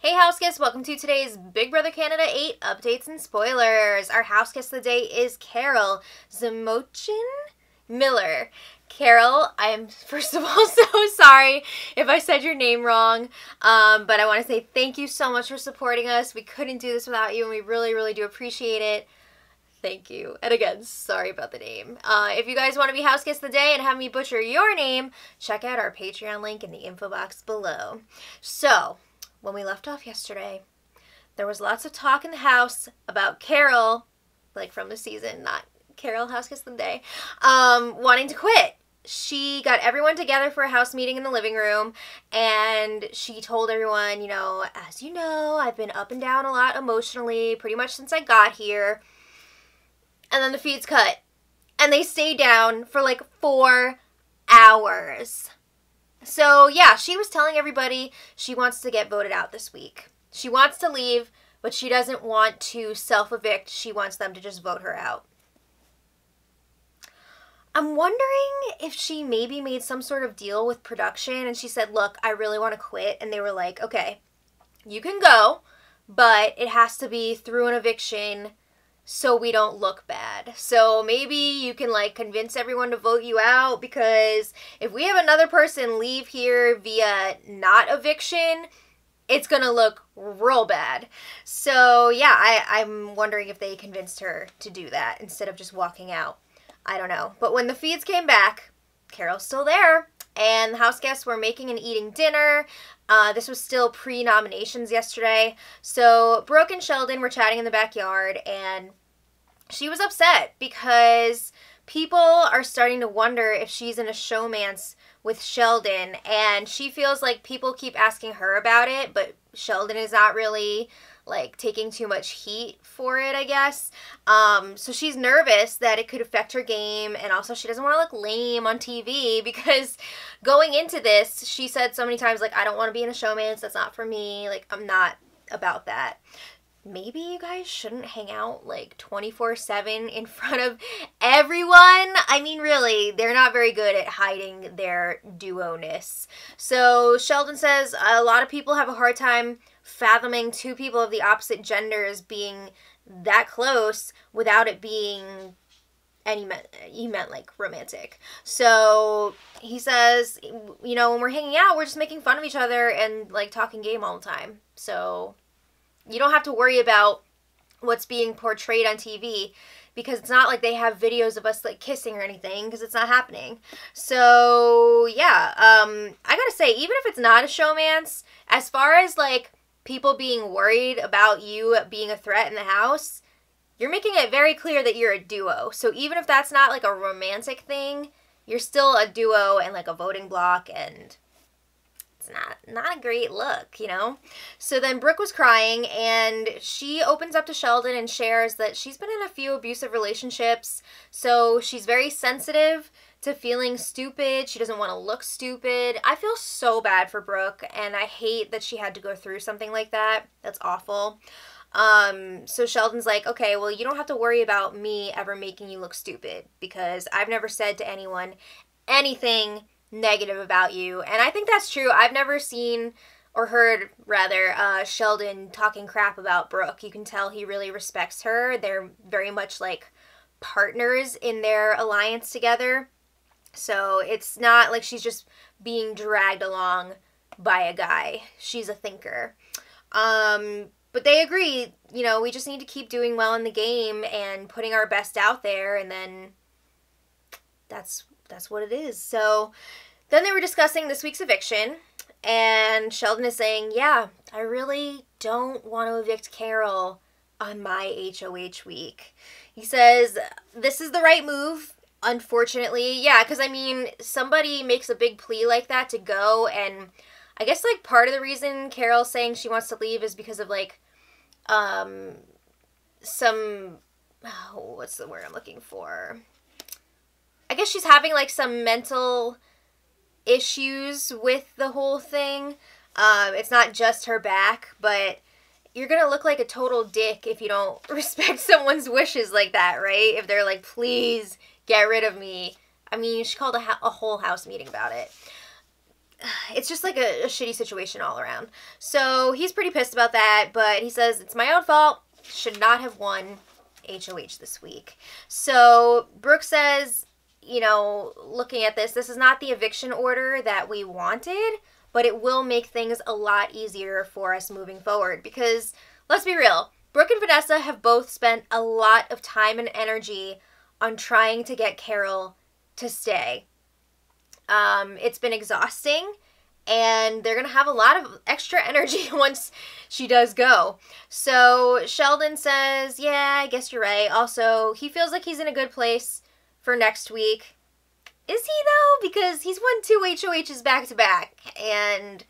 Hey house guests, welcome to today's Big Brother Canada 8 updates and spoilers. Our house guest of the day is Carol Zamochin Miller. Carol, I am first of all so sorry if I said your name wrong, but I want to say thank you so much for supporting us. We couldn't do this without you and we really do appreciate it. Thank you. And again, sorry about the name. If you guys want to be house guest of the day and have me butcher your name, check out our Patreon link in the info box below. So, when we left off yesterday, there was lots of talk in the house about Carol, like from the season, not Carol, house guest of the day, wanting to quit. She got everyone together for a house meeting in the living room, and she told everyone, as you know, I've been up and down a lot emotionally pretty much since I got here. And then the feeds cut, and they stayed down for like 4 hours. So yeah, she was telling everybody she wants to get voted out this week. She wants to leave, but she doesn't want to self-evict. She wants them to just vote her out. I'm wondering if she maybe made some sort of deal with production and she said, look, I really want to quit. And they were like, okay, you can go, but it has to be through an eviction so we don't look bad. So maybe you can like convince everyone to vote you out, because if we have another person leave here via not eviction, it's gonna look real bad. So yeah, I'm wondering if they convinced her to do that instead of just walking out. I don't know. But when the feeds came back, Carol's still there, and the house guests were making and eating dinner. This was still pre-nominations yesterday. So Brooke and Sheldon were chatting in the backyard, and she was upset because people are starting to wonder if she's in a showmance with Sheldon, and she feels like people keep asking her about it, but Sheldon is not really like taking too much heat for it, I guess. So she's nervous that it could affect her game, and also she doesn't want to look lame on TV, because going into this, she said so many times, like, I don't want to be in a showmance, that's not for me, like, I'm not about that. Maybe you guys shouldn't hang out like 24/7 in front of everyone. I mean, really, they're not very good at hiding their duo-ness. So Sheldon says a lot of people have a hard time fathoming two people of the opposite genders being that close without it being he meant like romantic. So he says, when we're hanging out, we're just making fun of each other and like talking game all the time. So you don't have to worry about what's being portrayed on TV, because it's not like they have videos of us like kissing or anything, because it's not happening. So yeah, I gotta say, even if it's not a showmance, as far as like people being worried about you being a threat in the house, you're making it very clear that you're a duo. So even if that's not like a romantic thing, you're still a duo and like a voting block, and not a great look, So then Brooke was crying, and she opens up to Sheldon and shares that she's been in a few abusive relationships, so she's very sensitive to feeling stupid. She doesn't want to look stupid. I feel so bad for Brooke, and I hate that she had to go through something like that. That's awful. So Sheldon's like, okay, well, you don't have to worry about me ever making you look stupid, because I've never said to anyone anything negative about you. And I think that's true. I've never seen or heard, rather, Sheldon talking crap about Brooke. You can tell he really respects her. They're very much like partners in their alliance together. So it's not like she's just being dragged along by a guy. She's a thinker. But they agree, we just need to keep doing well in the game and putting our best out there, and then that's what it is. So then they were discussing this week's eviction, and Sheldon is saying, yeah, I really don't want to evict Carol on my HOH week. He says, this is the right move, unfortunately. Yeah, because, I mean, somebody makes a big plea like that to go, and I guess, like, part of the reason Carol's saying she wants to leave is because of, like, what's the word I'm looking for? I guess she's having, like, some mental issues with the whole thing. It's not just her back, but you're gonna look like a total dick if you don't respect someone's wishes like that, right? If they're like, please get rid of me. I mean, she called a whole house meeting about it. it's just like a shitty situation all around. So he's pretty pissed about that, but he says, it's my own fault. Should not have won HOH this week. So Brooke says, you know, looking at this is not the eviction order that we wanted, but it will make things a lot easier for us moving forward. Because, let's be real, Brooke and Vanessa have both spent a lot of time and energy on trying to get Carol to stay. It's been exhausting, and they're going to have a lot of extra energy once she does go. So Sheldon says, yeah, I guess you're right. Also, he feels like he's in a good place for next week. Is he, though? Because he's won 2 HOHs back-to-back, and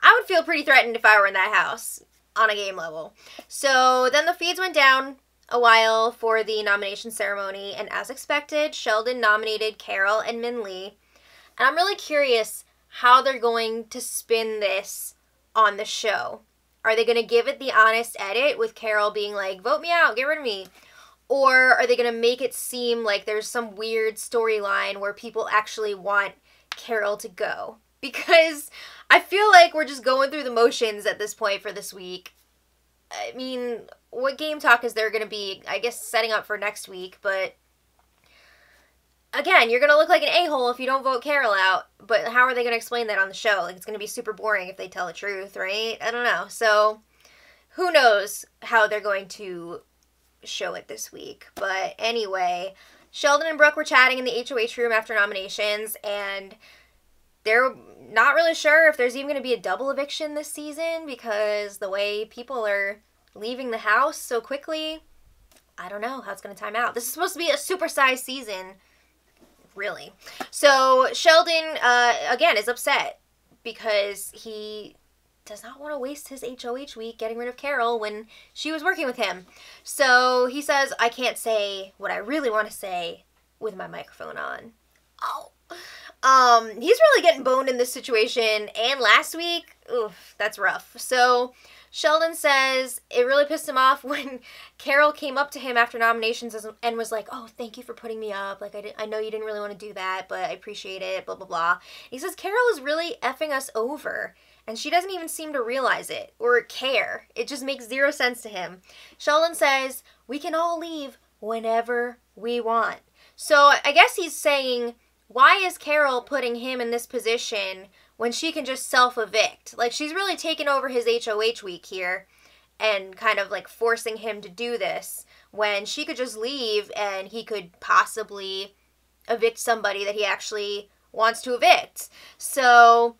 I would feel pretty threatened if I were in that house on a game level. So then the feeds went down a while for the nomination ceremony, and as expected, Sheldon nominated Carol and Min Lee. And I'm really curious how they're going to spin this on the show. Are they going to give it the honest edit with Carol being like, vote me out, get rid of me? Or are they going to make it seem like there's some weird storyline where people actually want Carol to go? Because I feel like we're just going through the motions at this point for this week. I mean, what game talk is there going to be? I guess setting up for next week, but again, you're going to look like an a-hole if you don't vote Carol out, but how are they going to explain that on the show? Like, it's going to be super boring if they tell the truth, right? I don't know. So, who knows how they're going to show it this week. But anyway, Sheldon and Brooke were chatting in the HOH room after nominations, and they're not really sure if there's even going to be a double eviction this season because the way people are leaving the house so quickly, I don't know how it's going to time out. This is supposed to be a supersized season, really. So Sheldon, again, is upset because he does not want to waste his HOH week getting rid of Carol when she was working with him. So he says, I can't say what I really want to say with my microphone on. Oh. He's really getting boned in this situation, and last week, oof, that's rough. So Sheldon says it really pissed him off when Carol came up to him after nominations and was like, oh, thank you for putting me up. Like, I know you didn't really want to do that, but I appreciate it, blah, blah, blah. He says Carol is really effing us over, and she doesn't even seem to realize it or care. It just makes zero sense to him. Sheldon says, we can all leave whenever we want. So I guess he's saying, why is Carol putting him in this position when she can just self-evict? Like, she's really taken over his HOH week here and kind of like forcing him to do this when she could just leave and he could possibly evict somebody that he actually wants to evict. So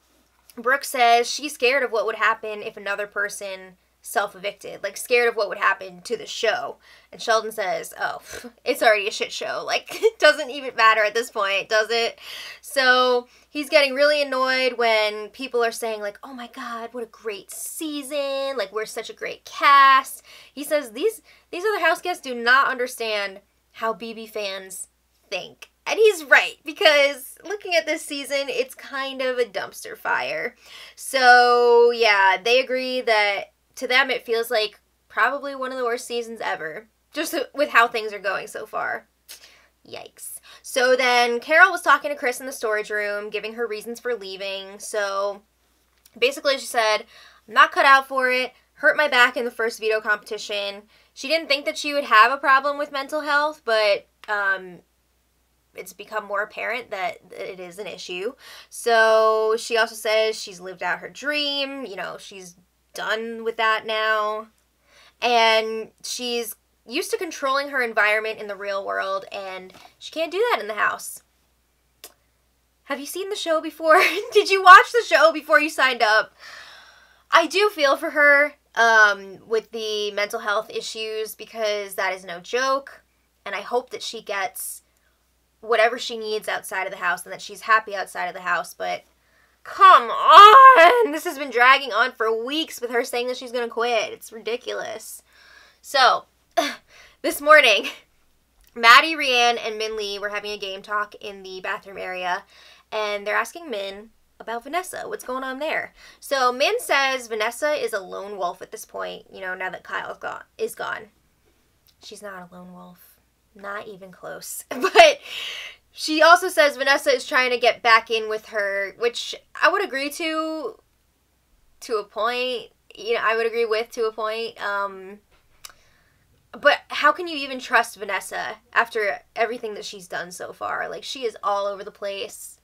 Brooke says she's scared of what would happen if another person self-evicted, like scared of what would happen to the show. And Sheldon says, oh, it's already a shit show. Like, it doesn't even matter at this point, does it? So he's getting really annoyed when people are saying like, oh my God, what a great season. Like, we're such a great cast. He says these other house guests do not understand how BB fans think. And he's right, because looking at this season, it's kind of a dumpster fire. So yeah, they agree that to them, it feels like probably one of the worst seasons ever, just with how things are going so far. Yikes. So then Carol was talking to Chris in the storage room, giving her reasons for leaving. So basically she said, I'm not cut out for it, hurt my back in the first veto competition. She didn't think that she would have a problem with mental health, but it's become more apparent that it is an issue. So she also says she's lived out her dream, you know, she's done with that now, and she's used to controlling her environment in the real world, and she can't do that in the house. Have you seen the show before? Did you watch the show before you signed up? I do feel for her with the mental health issues, because that is no joke, and I hope that she gets whatever she needs outside of the house and that she's happy outside of the house, but come on! This has been dragging on for weeks with her saying that she's going to quit. It's ridiculous. So, this morning, Maddie, Rianne, and Min Lee were having a game talk in the bathroom area, and they're asking Min about Vanessa. What's going on there? So, Min says Vanessa is a lone wolf at this point, you know, now that Kyle is gone. She's not a lone wolf. Not even close. But She also says Vanessa is trying to get back in with her, which I would agree to a point. You know, I would agree with to a point. But how can you even trust Vanessa after everything that she's done so far? Like, she is all over the place.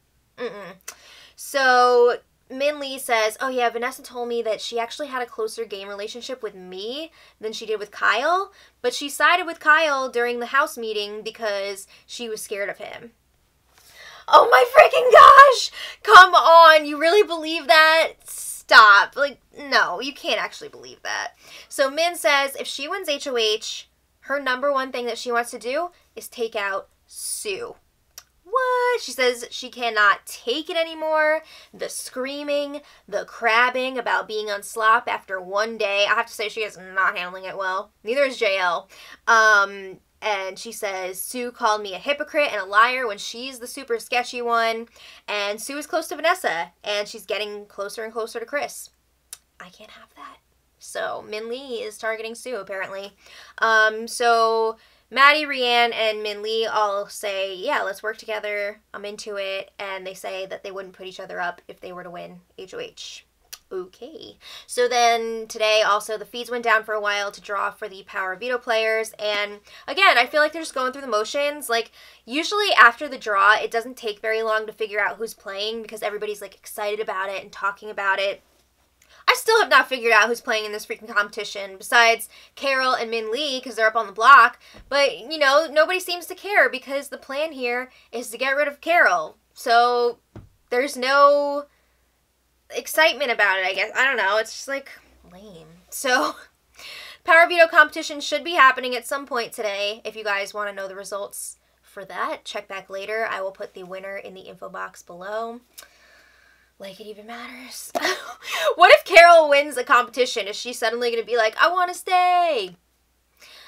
So Min Lee says, oh yeah, Vanessa told me that she actually had a closer game relationship with me than she did with Kyle, but she sided with Kyle during the house meeting because she was scared of him. Oh my freaking gosh! Come on, you really believe that? Stop. Like, no, you can't actually believe that. So Min says if she wins HOH, her number one thing that she wants to do is take out Sue. What? She says she cannot take it anymore. The screaming, the crabbing about being on slop after one day. I have to say she is not handling it well. Neither is JL. And she says, Sue called me a hypocrite and a liar when she's the super sketchy one. And Sue is close to Vanessa, and she's getting closer and closer to Chris. I can't have that. So Min Lee is targeting Sue, apparently. So Maddie, Rianne, and Min Lee all say, yeah, let's work together. I'm into it. And they say that they wouldn't put each other up if they were to win HOH. Okay. So then today also the feeds went down for a while to draw for the Power Veto players. And again, I feel like they're just going through the motions. Like, usually after the draw, it doesn't take very long to figure out who's playing because everybody's like excited about it and talking about it. I still have not figured out who's playing in this freaking competition besides Carol and Min Lee because they're up on the block. But, you know, nobody seems to care because the plan here is to get rid of Carol. So there's no excitement about it, I guess. I don't know. It's just like lame. So Power Veto competition should be happening at some point today. If you guys want to know the results for that, check back later. I will put the winner in the info box below. Like it even matters. What if Carol wins a competition? Is she suddenly going to be like, I want to stay?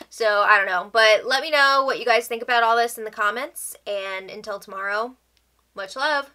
So, I don't know. But let me know what you guys think about all this in the comments. And until tomorrow, much love.